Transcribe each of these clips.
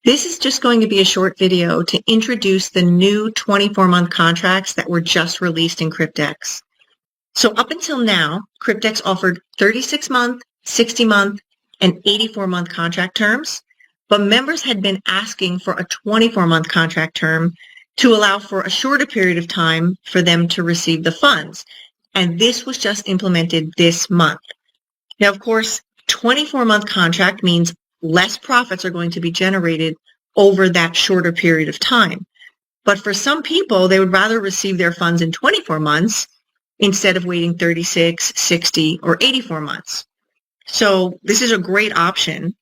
This is just going to be a short video to introduce the new 24-month contracts that were just released in Cryptex. So up until now, Cryptex offered 36-month, 60-month, and 84-month contract terms, but members had been asking for a 24-month contract term to allow for a shorter period of time for them to receive the funds. And this was just implemented this month. Now, of course, 24-month contract means less profits are going to be generated over that shorter period of time. But for some people, they would rather receive their funds in 24 months instead of waiting 36, 60, or 84 months. So this is a great option.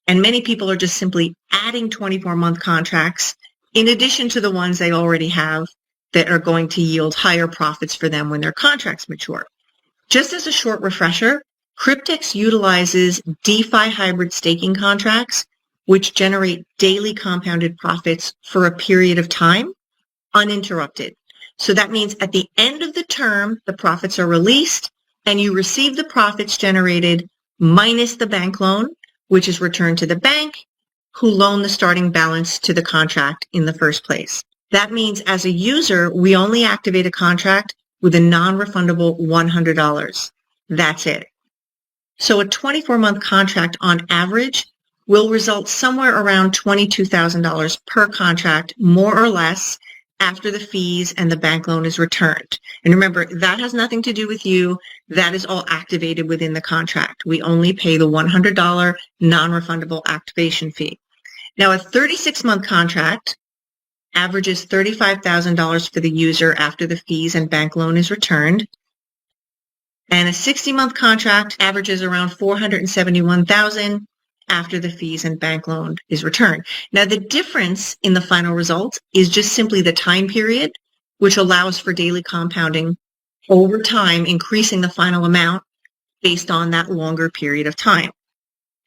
And many people are just simply adding 24-month contracts in addition to the ones they already have that are going to yield higher profits for them when their contracts mature. Just as a short refresher, Cryptex utilizes DeFi hybrid staking contracts, which generate daily compounded profits for a period of time, uninterrupted. So that means at the end of the term, the profits are released, and you receive the profits generated minus the bank loan, which is returned to the bank, who loaned the starting balance to the contract in the first place. That means as a user, we only activate a contract with a non-refundable $100. That's it. So a 24-month contract on average will result somewhere around $22,000 per contract, more or less, after the fees and the bank loan is returned. And remember, that has nothing to do with you. That is all activated within the contract. We only pay the $100 non-refundable activation fee. Now, a 36-month contract averages $35,000 for the user after the fees and bank loan is returned. And a 60-month contract averages around $471,000 after the fees and bank loan is returned. Now, the difference in the final result is just simply the time period, which allows for daily compounding over time, increasing the final amount based on that longer period of time.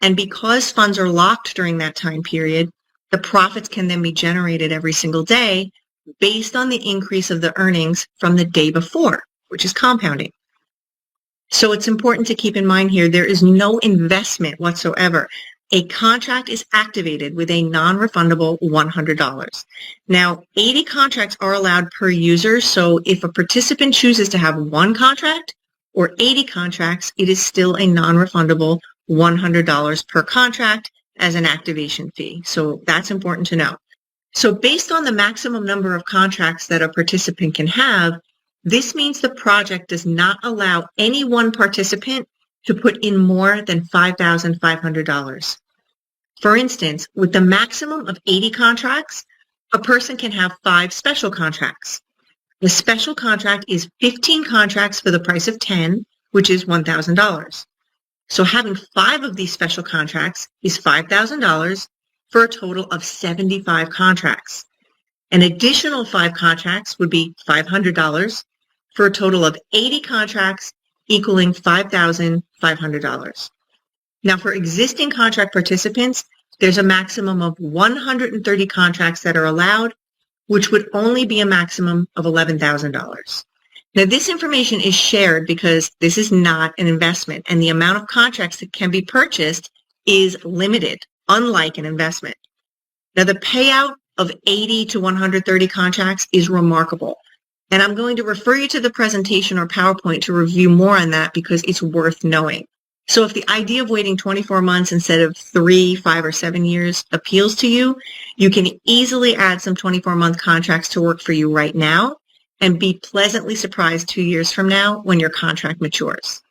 And because funds are locked during that time period, the profits can then be generated every single day based on the increase of the earnings from the day before, which is compounding. So it's important to keep in mind here, there is no investment whatsoever. A contract is activated with a non-refundable $100. Now, 80 contracts are allowed per user, so if a participant chooses to have one contract or 80 contracts, it is still a non-refundable $100 per contract as an activation fee. So that's important to know. So based on the maximum number of contracts that a participant can have, this means the project does not allow any one participant to put in more than $5,500. For instance, with the maximum of 80 contracts, a person can have 5 special contracts. The special contract is 15 contracts for the price of 10, which is $1,000. So having 5 of these special contracts is $5,000 for a total of 75 contracts. An additional 5 contracts would be $500 for a total of 80 contracts equaling $5,500. Now, for existing contract participants, there's a maximum of 130 contracts that are allowed, which would only be a maximum of $11,000. Now, this information is shared because this is not an investment, and the amount of contracts that can be purchased is limited, unlike an investment. Now, the payout of 80 to 130 contracts is remarkable. And I'm going to refer you to the presentation or PowerPoint to review more on that because it's worth knowing. So if the idea of waiting 24 months instead of 3, 5, or 7 years appeals to you, you can easily add some 24-month contracts to work for you right now and be pleasantly surprised 2 years from now when your contract matures.